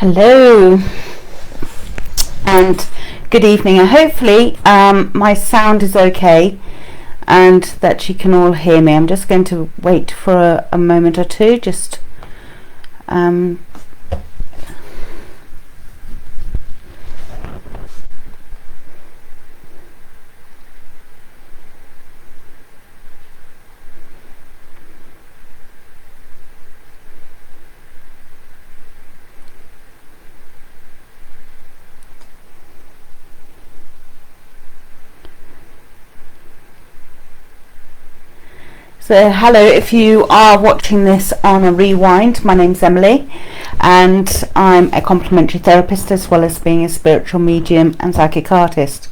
Hello and good evening, and hopefully my sound is okay and that you can all hear me. I'm just going to wait for a moment or two, just so hello, if you are watching this on a rewind, my name's Emily and I'm a complementary therapist as well as being a spiritual medium and psychic artist.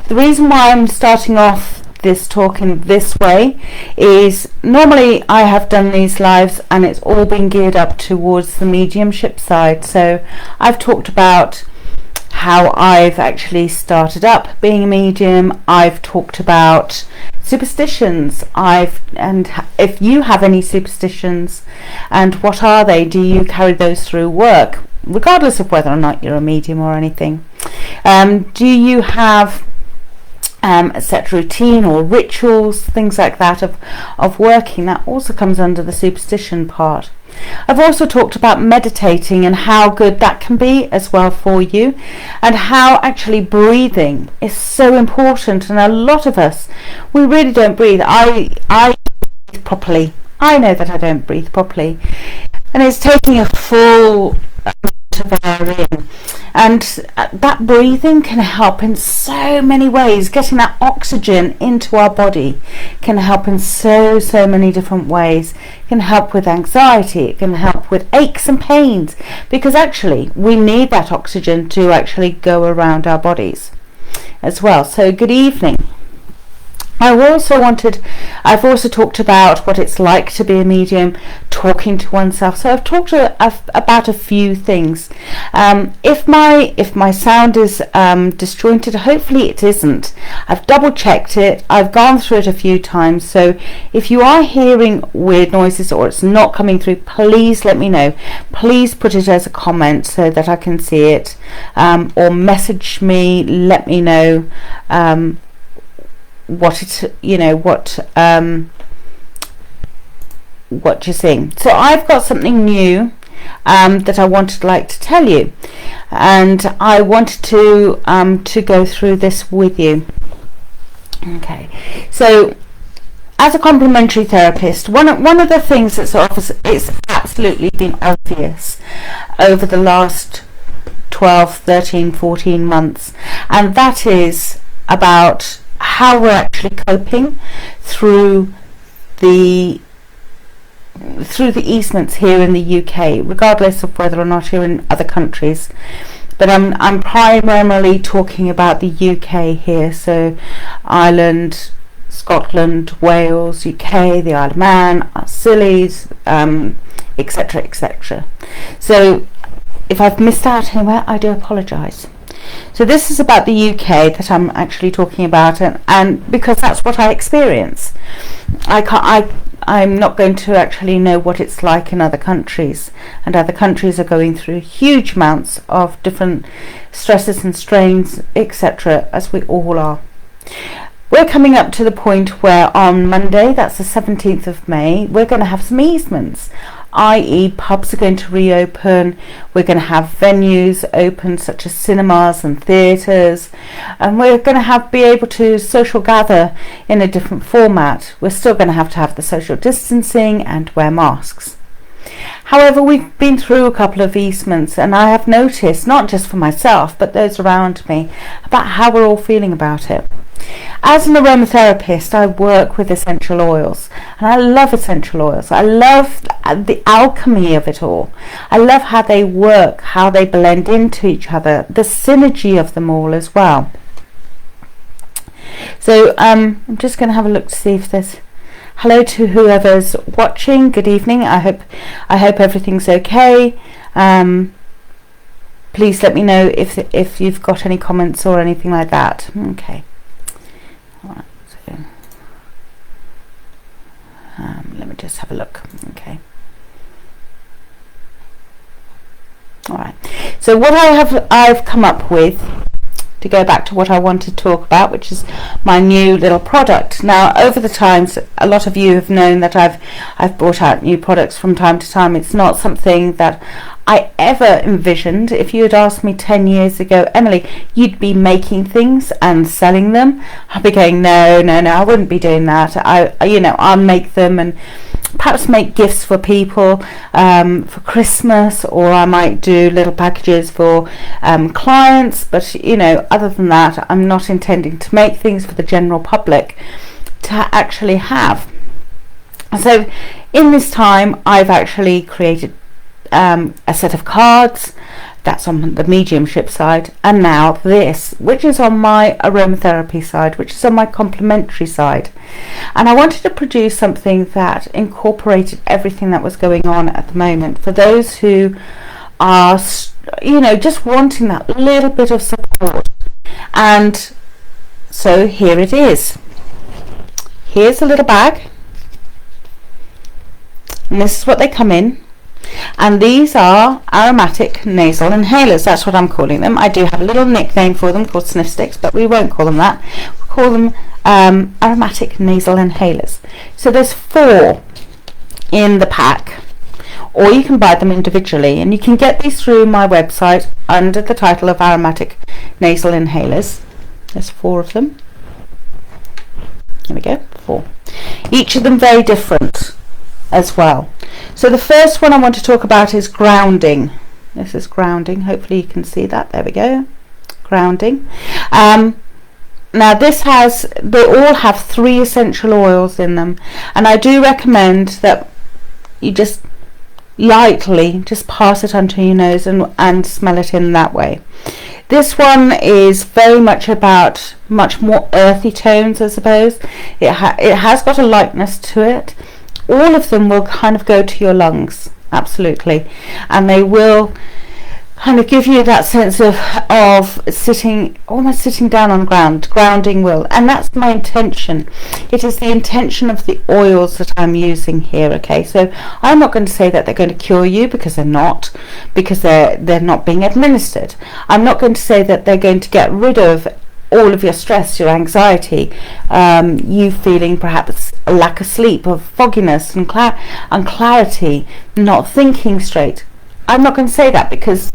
The reason why I'm starting off this talk in this way is normally I have done these lives and it's all been geared up towards the mediumship side. So I've talked about how I've actually started up being a medium. I've talked about superstitions, and if you have any superstitions and what are they, do you carry those through work regardless of whether or not you're a medium or anything? Do you have a set routine or rituals, things like that of working? That also comes under the superstition part. I've also talked about meditating and how good that can be as well for you, and how actually breathing is so important. And a lot of us, we really don't breathe. I breathe properly. I know that I don't breathe properly, and it's taking a full amount of air in. And that breathing can help in so many ways. Getting that oxygen into our body can help in so many different ways. It can help with anxiety, it can help with aches and pains, because actually we need that oxygen to actually go around our bodies as well. So good evening. I've also talked about what it's like to be a medium, talking to oneself. So I've talked about a few things. If my sound is disjointed, hopefully it isn't. I've double checked it. I've gone through it a few times. So if you are hearing weird noises or it's not coming through, please let me know. Please put it as a comment so that I can see it, or message me. Let me know what you're seeing. So I've got something new that I wanted to tell you, and I wanted to go through this with you. Okay, so as a complementary therapist, one of the things that's it's absolutely been obvious over the last 12, 13, 14 months, and that is about how we're actually coping through the easements here in the UK, regardless of whether or not you're in other countries. But I'm primarily talking about the UK here, so Ireland, Scotland, Wales, UK, the Isle of Man, Scillies, etc., etc. So if I've missed out anywhere, I do apologise. So this is about the UK that I'm actually talking about, and because that's what I experience. I'm not going to actually know what it's like in other countries, and other countries are going through huge amounts of different stresses and strains, etc., as we all are. We're coming up to the point where on Monday, that's the 17th of May, we're going to have some easements, i.e. pubs are going to reopen. We're going to have venues open such as cinemas and theatres, and we're going to be able to social gather in a different format. We're still going to have the social distancing and wear masks. However, we've been through a couple of easements, and I have noticed, not just for myself but those around me, about how we're all feeling about it. As an aromatherapist, I work with essential oils, and I love essential oils. I love the alchemy of it all. I love how they work, how they blend into each other, the synergy of them all as well. So I'm just going to have a look to see if there's... Hello to whoever's watching. Good evening. I hope everything's okay. Please let me know if you've got any comments or anything like that. Okay. Right, so, let me just have a look. Okay. All right. So what I've come up with, to go back to what I wanted to talk about, which is my new little product. Now, over the times, a lot of you have known that I've brought out new products from time to time. It's not something that I ever envisioned. If you had asked me 10 years ago, Emily, you'd be making things and selling them, I'd be going, no, I wouldn't be doing that. I'll make them and perhaps make gifts for people for Christmas, or I might do little packages for clients, but other than that, I'm not intending to make things for the general public to actually have. So in this time, I've actually created a set of cards. That's on the mediumship side, and now this, which is on my aromatherapy side, which is on my complementary side. And I wanted to produce something that incorporated everything that was going on at the moment for those who are, just wanting that little bit of support. And so here it is. Here's a little bag, and this is what they come in. And these are aromatic nasal inhalers. That's what I'm calling them. I do have a little nickname for them called sniff sticks, but we won't call them that. We'll call them aromatic nasal inhalers. So there's 4 in the pack, or you can buy them individually, and you can get these through my website under the title of aromatic nasal inhalers. There's 4 of them. There we go, 4. Each of them very different as well. So the first one I want to talk about is grounding. This is grounding. Hopefully you can see that. There we go. Grounding. Now they all have 3 essential oils in them, and I do recommend that you just lightly just pass it under your nose and smell it in that way. This one is very much about much more earthy tones, I suppose. It has got a lightness to it. All of them will kind of go to your lungs, absolutely, and they will kind of give you that sense of almost sitting down on the ground. Grounding will, and that's my intention. It is the intention of the oils that I'm using here. Okay, so I'm not going to say that they're going to cure you, because they're not, because they're not being administered. I'm not going to say that they're going to get rid of all of your stress, your anxiety, you feeling perhaps a lack of sleep, of fogginess and clarity, not thinking straight. I'm not going to say that, because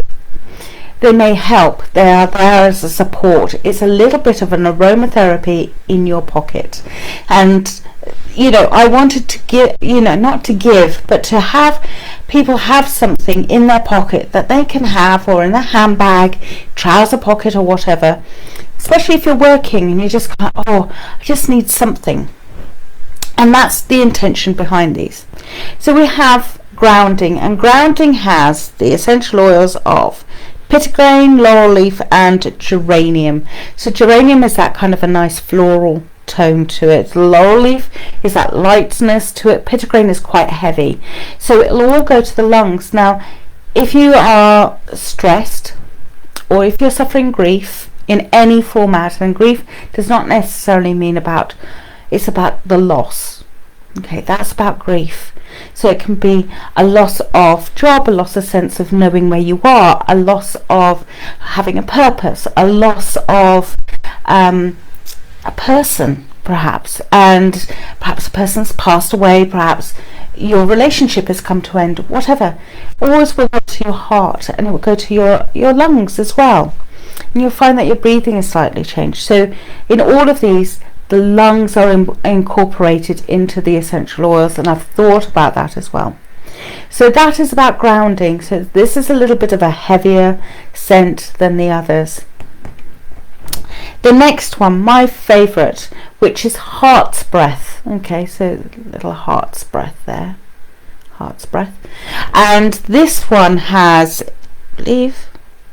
they may help. They are there as a support. It's a little bit of an aromatherapy in your pocket. And I wanted to give, not to give, but to have people have something in their pocket that they can have, or in their handbag, trouser pocket, or whatever. Especially if you're working and you just kind of, I just need something. And that's the intention behind these. So we have grounding, and grounding has the essential oils of pittigrain, laurel leaf, and geranium. So geranium is that kind of a nice floral tone to it. Laurel leaf is that lightness to it. Pittigrain is quite heavy. So it'll all go to the lungs. Now, if you are stressed, or if you're suffering grief in any format, and grief does not necessarily mean it's about the loss. Okay, that's about grief. So it can be a loss of job, a loss of sense of knowing where you are, a loss of having a purpose, a loss of a person, perhaps, and perhaps a person's passed away, perhaps your relationship has come to end, whatever. Always will go to your heart, and it will go to your lungs as well. And you'll find that your breathing is slightly changed. So in all of these, the lungs are incorporated into the essential oils, and I've thought about that as well. So that is about grounding. So this is a little bit of a heavier scent than the others. The next one, my favourite, which is Heart's Breath. Okay, so little Heart's Breath there. Heart's Breath. And this one has, I believe,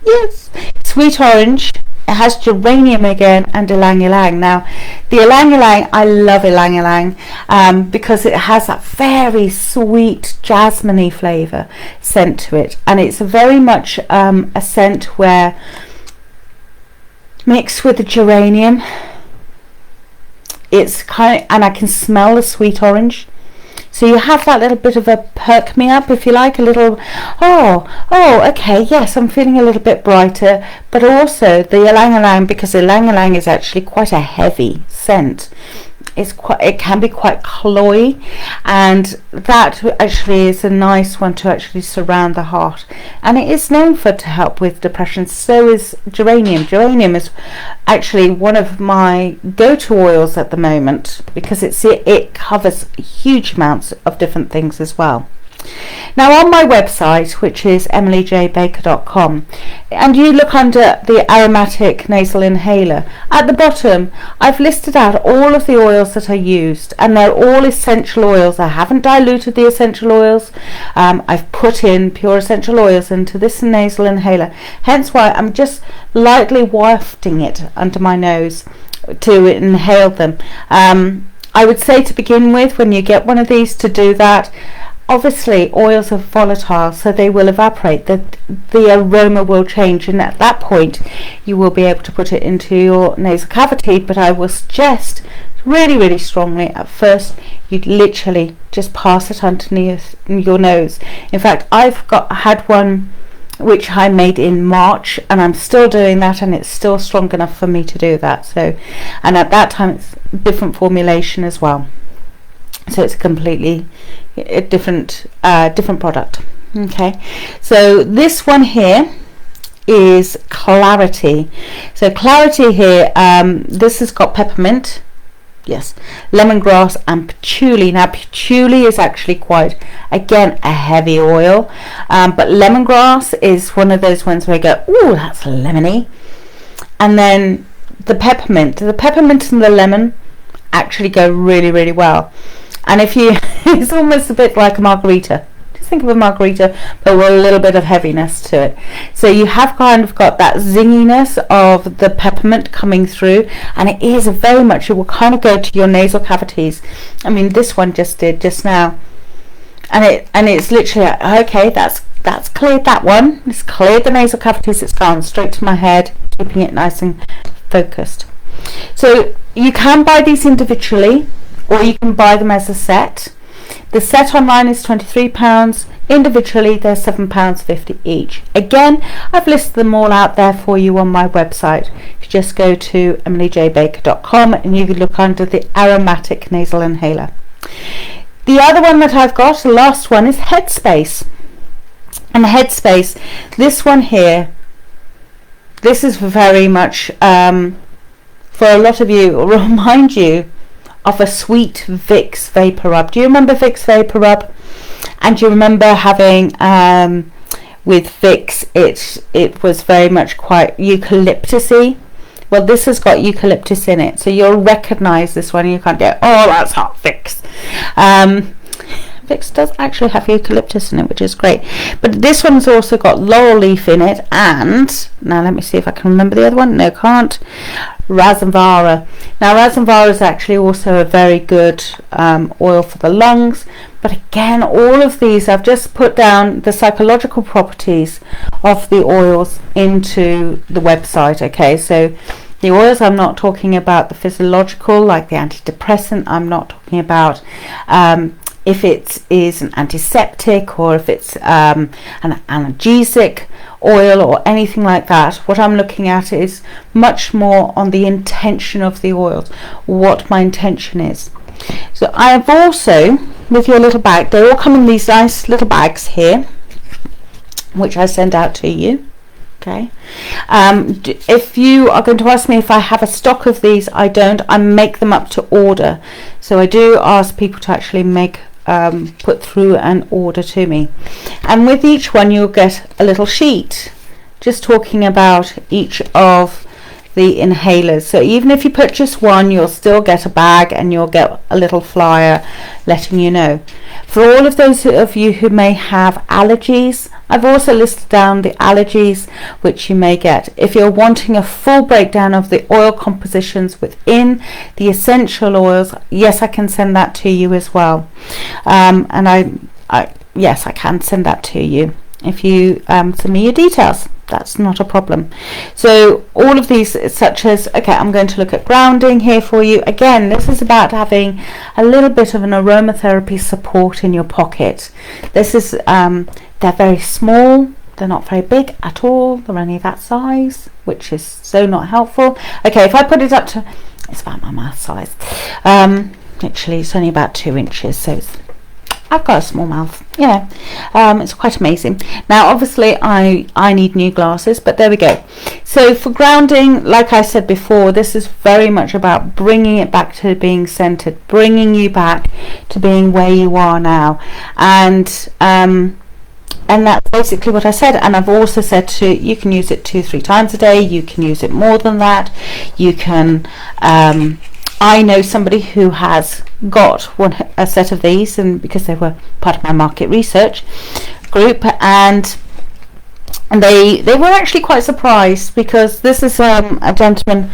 yes, sweet orange. It has geranium again, and ylang ylang. Now, the ylang ylang, I love ylang ylang because it has that very sweet jasmine-y flavour scent to it, and it's very much a scent where mixed with the geranium, it's kind of, and I can smell the sweet orange. So you have that little bit of a perk me up, if you like, a little, okay, yes, I'm feeling a little bit brighter. But also the ylang ylang, because the ylang ylang is actually quite a heavy scent. It can be quite cloyy, and that actually is a nice one to actually surround the heart, and it is known to help with depression. So is geranium. Geranium is actually one of my go-to oils at the moment, because it covers huge amounts of different things as well. Now on my website, which is emilyjbaker.com, and you look under the aromatic nasal inhaler, at the bottom I've listed out all of the oils that I used, and they're all essential oils. I haven't diluted the essential oils. I've put in pure essential oils into this nasal inhaler, hence why I'm just lightly wafting it under my nose to inhale them. I would say to begin with, when you get one of these, to do that. Obviously oils are volatile, so they will evaporate, the aroma will change, and at that point you will be able to put it into your nasal cavity. But I will suggest really, really strongly at first you literally just pass it underneath your nose. In fact, I've had one which I made in March, and I'm still doing that, and it's still strong enough for me to do that. So, and at that time it's a different formulation as well. So it's completely a different product. Okay, so this one here is Clarity. So Clarity here, this has got peppermint, yes, lemongrass and patchouli. Now patchouli is actually quite, again, a heavy oil, but lemongrass is one of those ones where I go, ooh, that's lemony. And then the peppermint and the lemon actually go really, really well. And if you, it's almost a bit like a margarita. Just think of a margarita, but with a little bit of heaviness to it. So you have kind of got that zinginess of the peppermint coming through, and it is very much, it will kind of go to your nasal cavities. I mean, this one just did just now, and it's literally okay. That's cleared that one. It's cleared the nasal cavities. It's gone straight to my head, keeping it nice and focused. So you can buy these individually, or you can buy them as a set. The set online is £23. Individually, they're £7.50 each. Again, I've listed them all out there for you on my website. You just go to emilyjbaker.com and you can look under the aromatic nasal inhaler. The other one that I've got, the last one, is Headspace. And Headspace, this one here, this is very much, for a lot of you, it will remind you of a sweet Vicks Vapor Rub. Do you remember Vicks Vapor Rub? And do you remember having with Vicks, it was very much quite eucalyptusy? Well, this has got eucalyptus in it, so you'll recognise this one. You can't go, oh, that's not Vicks. Vicks does actually have eucalyptus in it, which is great. But this one's also got laurel leaf in it, and now let me see if I can remember the other one. No, can't. Rasamvara. Now Rasamvara is actually also a very good oil for the lungs, but again, all of these, I've just put down the psychological properties of the oils into the website. Okay, so the oils, I'm not talking about the physiological, like the antidepressant. I'm not talking about if it is an antiseptic, or if it's an analgesic oil or anything like that. What I'm looking at is much more on the intention of the oils, what my intention is. So I have also, with your little bag, they all come in these nice little bags here, which I send out to you. Okay, if you are going to ask me if I have a stock of these, I don't. I make them up to order, so I do ask people to actually make put through an order to me, and with each one you'll get a little sheet just talking about each of the inhalers. So even if you purchase one, you'll still get a bag, and you'll get a little flyer letting you know. For all of those of you who may have allergies, I've also listed down the allergies which you may get. If you're wanting a full breakdown of the oil compositions within the essential oils, yes, I can send that to you as well. And yes, I can send that to you if you send me your details. That's not a problem. So all of these, such as, okay, I'm going to look at grounding here for you. Again, this is about having a little bit of an aromatherapy support in your pocket. This is they're very small, they're not very big at all, they're only that size, which is so not helpful. Okay, if I put it up to, it's about my mouth size, literally it's only about 2 inches, so I've got a small mouth, it's quite amazing. Now obviously I need new glasses, but there we go. So for grounding, like I said before, this is very much about bringing it back to being centered, bringing you back to being where you are now, and that's basically what I said. And I've also said you can use it 2-3 times a day, you can use it more than that, you can I know somebody who has got a set of these, and because they were part of my market research group, and they were actually quite surprised, because this is a gentleman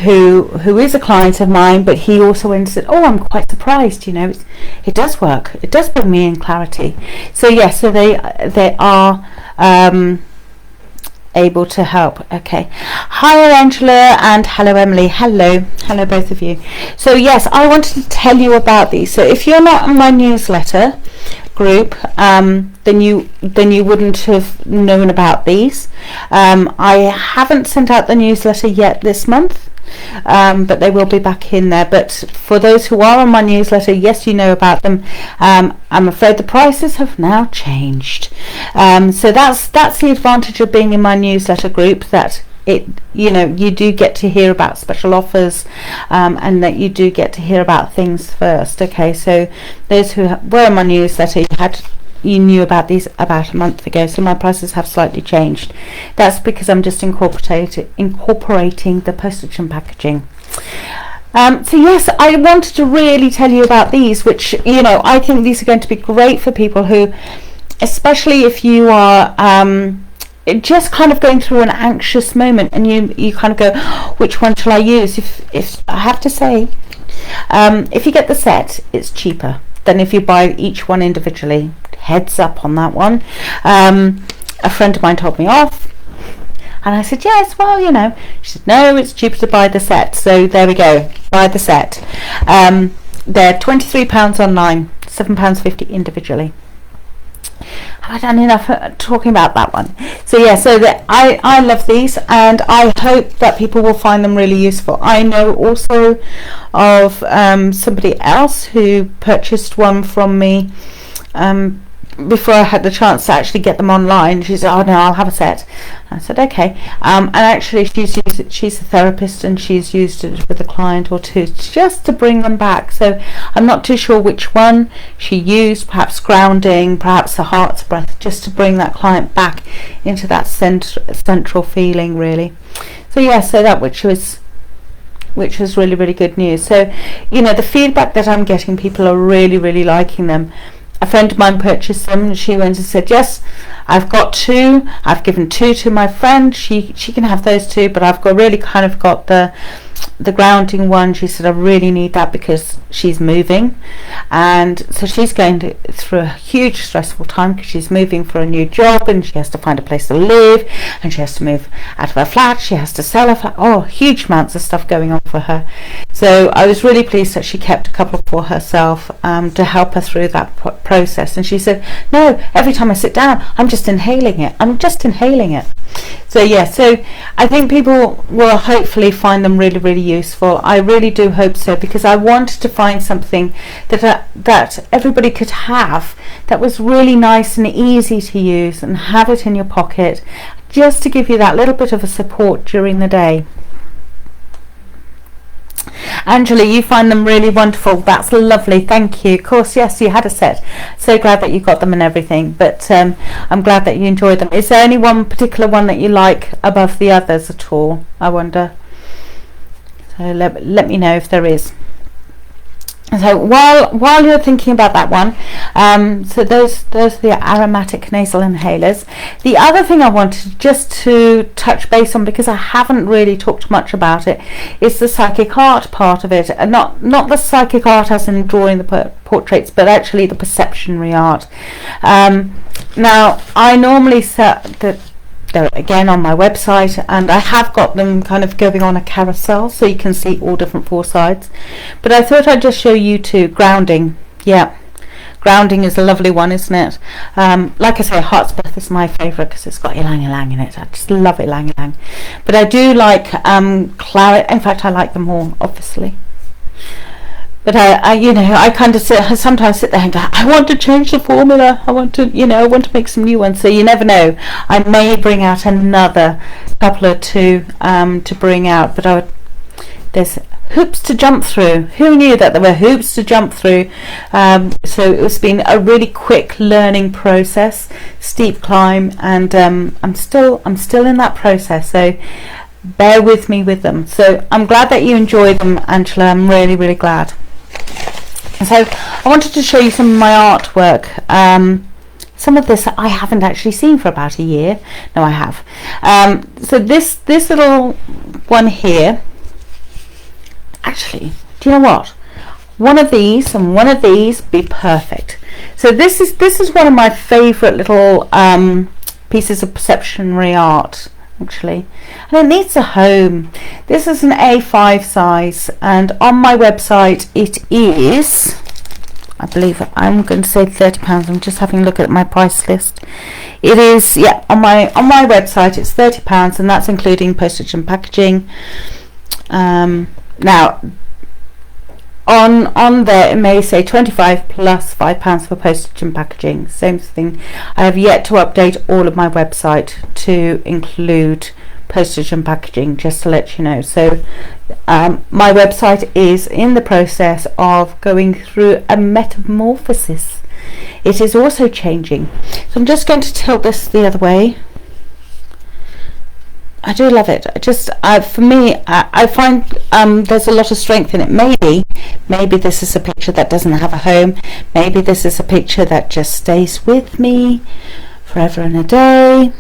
who is a client of mine, but he also went and said, oh, I'm quite surprised, it does work, it does bring me in clarity. So yes, so they are able to help. Okay, hi Angela, and hello Emily. Hello both of you. So yes, I wanted to tell you about these. So if you're not on my newsletter group, then you wouldn't have known about these. I haven't sent out the newsletter yet this month, but they will be back in there. But for those who are on my newsletter, yes, you know about them. I'm afraid the prices have now changed, so that's the advantage of being in my newsletter group, that you do get to hear about special offers, and that you do get to hear about things first. Okay, so those who were in my newsletter, you knew about these about a month ago, so my prices have slightly changed. That's because I'm just incorporating the postage and packaging. So yes, I wanted to really tell you about these, which I think these are going to be great for people who, especially if you are just kind of going through an anxious moment, and you kind of go, oh, which one shall I use? If I have to say, if you get the set, it's cheaper than if you buy each one individually. Heads up on that one. A friend of mine told me off, and I said, yes, well, she said, no, it's cheaper to buy the set. So there we go, buy the set. They're £23 online, £7.50 individually. Have I done enough talking about that one? So yeah, so I love these, and I hope that people will find them really useful. I know also of somebody else who purchased one from me before I had the chance to actually get them online. She said, oh no, I'll have a set. I said, okay. And actually she's a therapist, and she's used it with a client or two just to bring them back. So I'm not too sure which one she used, perhaps grounding, perhaps a heart's breath, just to bring that client back into that central feeling, really. So yeah, so that which was really, really good news. So the feedback that I'm getting, people are really, really liking them. A friend of mine purchased them, and she went and said, yes, I've got 2, I've given 2 to my friend, she can have those 2, but I've got the grounding one. She said, I really need that because she's moving, and so she's going through a huge stressful time because she's moving for a new job, and she has to find a place to live, and she has to move out of her flat, she has to sell her flat, huge amounts of stuff going on for her. So I was really pleased that she kept a couple for herself to help her through that process. And she said, no, every time I sit down, I'm just inhaling it. So yeah, so I think people will hopefully find them really, really useful. I really do hope so, because I wanted to find something that everybody could have, that was really nice and easy to use, and have it in your pocket, just to give you that little bit of a support during the day. Angela, you find them really wonderful. That's lovely, thank you. Of course, yes, you had a set. So glad that you got them and everything, but I'm glad that you enjoyed them. Is there any one particular one that you like above the others at all, I wonder? So let me know if there is. So while you're thinking about that one, so those are the aromatic nasal inhalers. The other thing I wanted just to touch base on, because I haven't really talked much about it, is the psychic art part of it, and not the psychic art as in drawing the portraits, but actually the perceptionary art. Now I normally set that. They're again on my website, and I have got them kind of going on a carousel so you can see all different four sides, but I thought I'd just show you two. Grounding, yeah, grounding is a lovely one, isn't it? Like I say, Heart's Breath is my favourite because it's got ylang ylang in it. I just love ylang ylang, but I do like claret. In fact, I like them all, obviously. But I kind of sometimes sit there and go, I want to change the formula. I want to make some new ones. So you never know. I may bring out another couple or two to bring out. But there's hoops to jump through. Who knew that there were hoops to jump through? So it's been a really quick learning process, steep climb, and I'm still in that process. So bear with me with them. So I'm glad that you enjoy them, Angela. I'm really, really glad. So I wanted to show you some of my artwork. Some of this I haven't actually seen for about a year. No, I have. So this little one here, actually, do you know what? One of these and one of these be perfect. So this is one of my favourite little pieces of perceptionary art, actually, and it needs a home. This is an A5 size, and on my website it is, I believe, I'm going to say £30. I'm just having a look at my price list. It is, yeah, on my website it's £30, and that's including postage and packaging. Now on there it may say 25 plus £5 for postage and packaging. Same thing. I have yet to update all of my website to include postage and packaging, just to let you know. So my website is in the process of going through a metamorphosis. It is also changing. So I'm just going to tilt this the other way. I do love it. For me, I find there's a lot of strength in it. Maybe this is a picture that doesn't have a home. Maybe this is a picture that just stays with me forever and a day.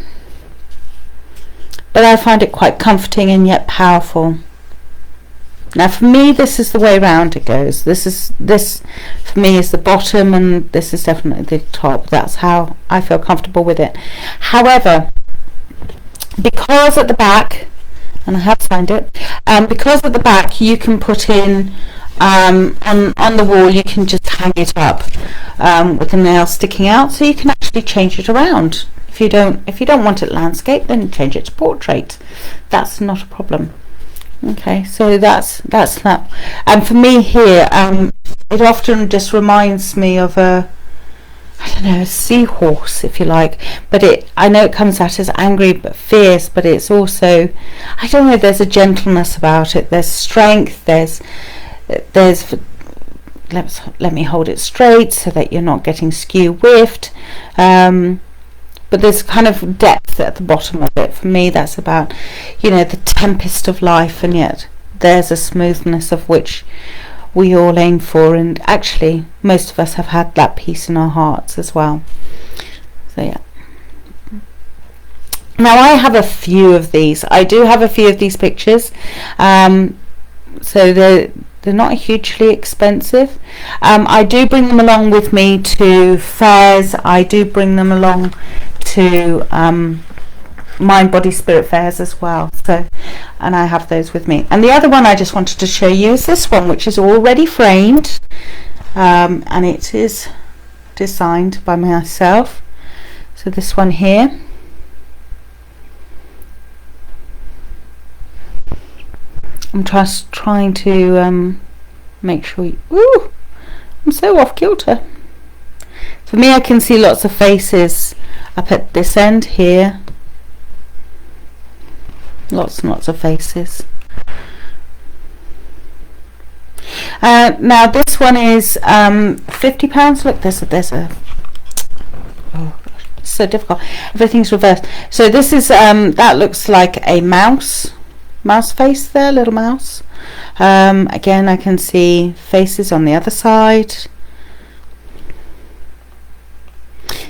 But I find it quite comforting and yet powerful. Now for me, this is the way round it goes. This for me is the bottom, and this is definitely the top. That's how I feel comfortable with it. However, because at the back, and I have signed it, because at the back you can put in on the wall, you can just hang it up with the nail sticking out, so you can actually change it around. If you don't want it landscape, then change it to portrait. That's not a problem. Okay, so that's that. And for me here, it often just reminds me of a seahorse, if you like, but I know it comes out as angry but fierce, but it's also, I don't know, there's a gentleness about it. There's strength. There's let me hold it straight so that you're not getting skew whiffed. But there's kind of depth at the bottom of it. For me, that's about, the tempest of life, and yet there's a smoothness of which we all aim for, and actually most of us have had that peace in our hearts as well. So yeah. Now I have a few of these. I do have a few of these pictures. So they're not hugely expensive. I do bring them along with me to fairs. I do bring them along to Mind Body Spirit fairs as well, so, and I have those with me. And the other one I just wanted to show you is this one, which is already framed, and it is designed by myself. So this one here, I'm just trying to make sure I'm so off kilter. For me, I can see lots of faces up at this end here. Lots and lots of faces. Now this one is £50. Look, there's a it's so difficult. Everything's reversed. So this is that looks like a mouse face there, little mouse. Again, I can see faces on the other side.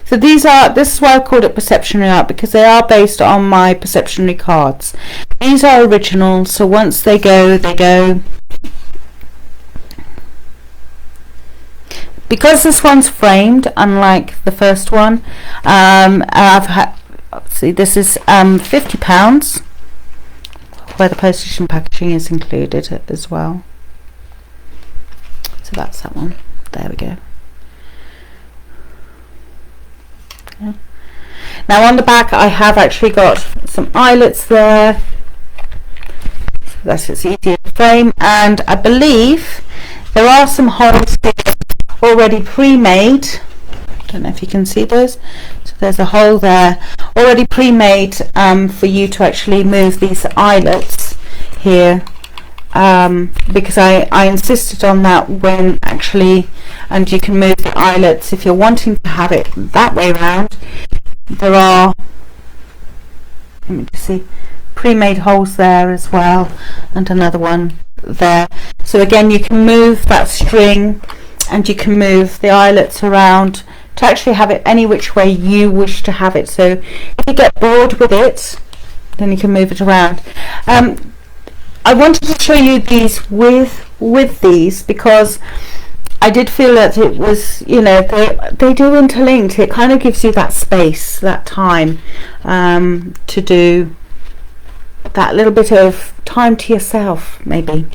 So this is why I called it Perceptionary art, because they are based on my Perceptionary cards. These are original, so once they go, they go. Because this one's framed, unlike the first one, see, this is £50, where the postage and packaging is included as well. So that's that one. There we go. Okay. Now on the back I have actually got some eyelets there, so that's it's easier to frame, and I believe there are some holes here already pre-made. I don't know if you can see those. So there's a hole there already pre-made for you to actually move these eyelets here, because I insisted on that when actually, and you can move the eyelets if you're wanting to have it that way around. There are, let me just see, pre-made holes there as well, and another one there. So again, you can move that string and you can move the eyelets around to actually have it any which way you wish to have it. So if you get bored with it, then you can move it around. I wanted to show you these with these because I did feel that it was, you know, they do interlink. It kind of gives you that space, that time to do that little bit of time to yourself, maybe.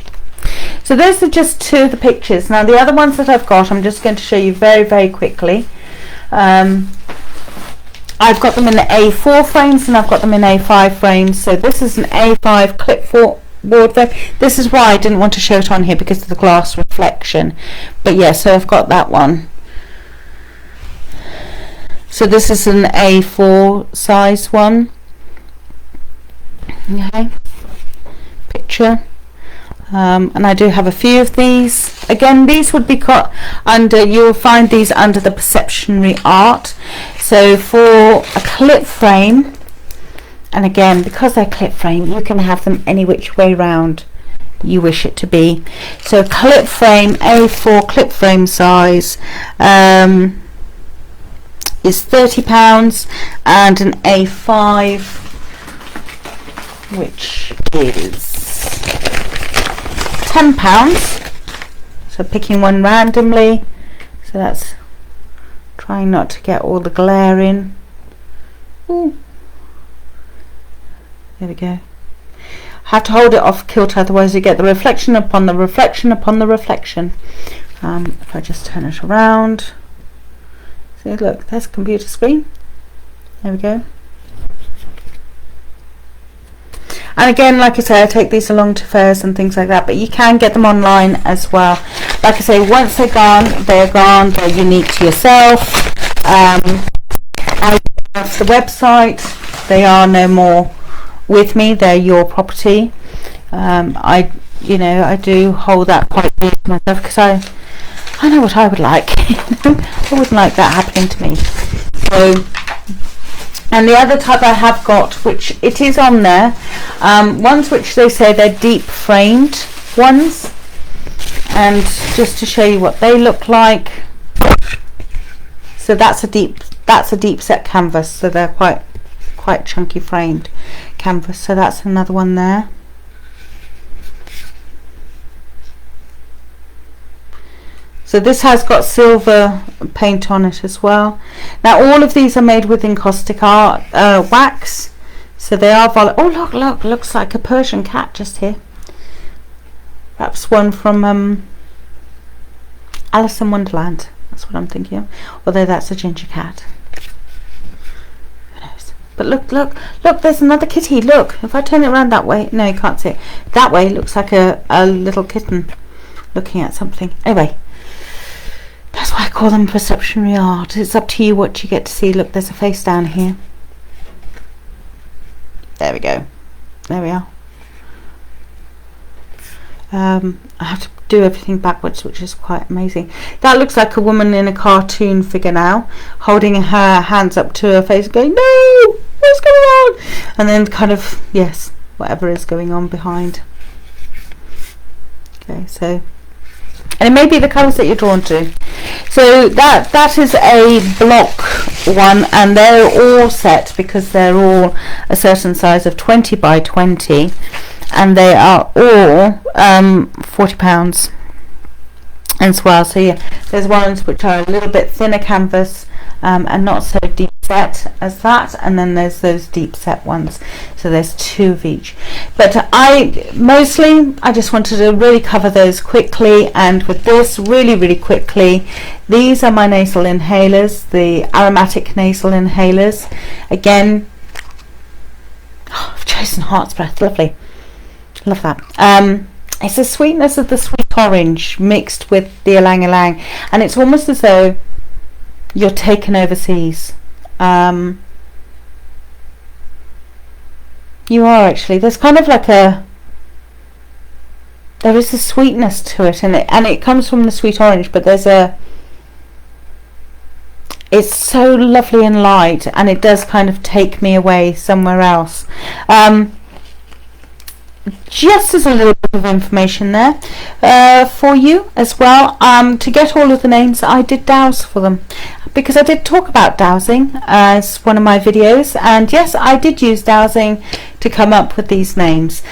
So those are just two of the pictures. Now the other ones that I've got, I'm just going to show you very, very quickly. I've got them in the A4 frames and I've got them in A5 frames. So this is an A5 clipboard frame. This is why I didn't want to show it on here, because of the glass reflection. But yeah, so I've got that one. So this is an A4 size one. Okay, picture. And I do have a few of these. Again, these would be cut under, you'll find these under the Perceptionary art. So for a clip frame, and again, because they're clip frame, you can have them any which way round you wish it to be. So clip frame, A4 clip frame size is £30, and an A5, which is £10. So picking one randomly, so that's trying not to get all the glare in. Ooh. There we go. Have to hold it off kilter, otherwise you get the reflection upon the reflection upon the reflection. If I just turn it around, see, look, there's a computer screen. There we go. And again, like I say, I take these along to fairs and things like that, but you can get them online as well. Like I say, once they're gone, they're unique to yourself. I have the website, they are no more with me, they're your property. I do hold that quite dear to myself, because I know what I would like. I wouldn't like that happening to me. So, and the other type I have got, which it is on there, ones which they say they're deep framed ones, and just to show you what they look like. So that's a deep set canvas, so they're quite chunky framed canvas. So that's another one there. So this has got silver paint on it as well. Now all of these are made with encaustic art wax, so they are oh look, looks like a Persian cat just here. Perhaps one from Alice in Wonderland. That's what I'm thinking of. Although that's a ginger cat. Who knows? But look, there's another kitty. Look, if I turn it around that way, no, you can't see it. That way looks like a little kitten looking at something. Anyway. That's why I call them Perceptionary art. It's up to you what you get to see. Look, there's a face down here. There we go. There we are. I have to do everything backwards, which is quite amazing. That looks like a woman in a cartoon figure now, holding her hands up to her face going, no, what's going on? And then kind of, yes, whatever is going on behind. Okay, so, and it may be the colours that you're drawn to. So that is a block one, and they're all set because they're all a certain size of 20 by 20, and they are all £40 as well. So yeah, there's ones which are a little bit thinner canvas and not so deep set as that, and then there's those deep set ones, so there's 2 of each. But I just wanted to really cover those quickly, and with this really quickly, these are my nasal inhalers, the aromatic nasal inhalers. Again, I've chosen Heart's Breath, lovely, love that. It's the sweetness of the sweet orange mixed with the ylang ylang, and it's almost as though you're taken overseas. You are actually. There's kind of like there is a sweetness to it, and it comes from the sweet orange, but it's so lovely and light, and it does kind of take me away somewhere else. Just as a little bit of information there for you as well, to get all of the names, I did dowse for them, because I did talk about dowsing as one of my videos, and yes, I did use dowsing to come up with these names,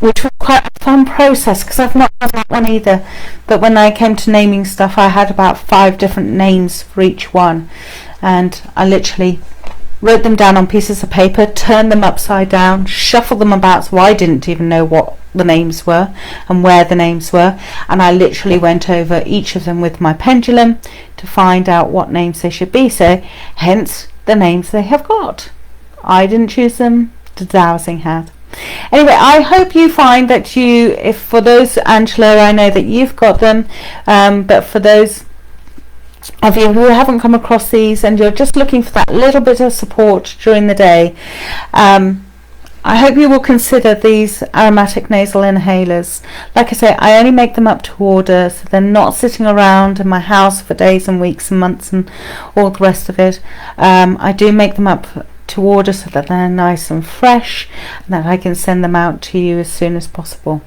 which was quite a fun process because I've not done that one either. But when I came to naming stuff, I had about 5 different names for each one, and I literally wrote them down on pieces of paper, turned them upside down, shuffled them about, so I didn't even know what the names were and where the names were, and I literally went over each of them with my pendulum to find out what names they should be, so hence the names they have got. I didn't choose them, the dowsing had. Anyway, I hope you find that if for those, Angela, I know that you've got them, but for those of you who haven't come across these and you're just looking for that little bit of support during the day, I hope you will consider these aromatic nasal inhalers. Like I say, I only make them up to order, so they're not sitting around in my house for days and weeks and months and all the rest of it. I do make them up to order so that they're nice and fresh, and that I can send them out to you as soon as possible.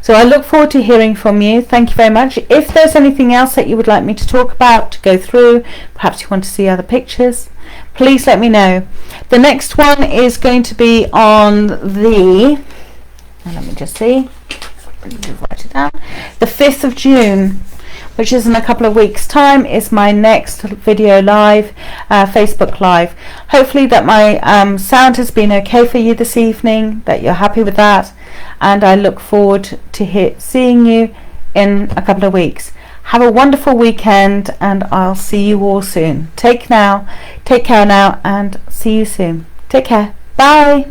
So I look forward to hearing from you. Thank you very much. If there's anything else that you would like me to talk about, to go through, perhaps you want to see other pictures, please let me know. The next one is going to be on the, let me just see, write it down, the 5th of June, which is in a couple of weeks' time, is my next video live, Facebook Live. Hopefully that my sound has been okay for you this evening, that you're happy with that, and I look forward to seeing you in a couple of weeks. Have a wonderful weekend, and I'll see you all soon. Take care now, and see you soon. Take care. Bye.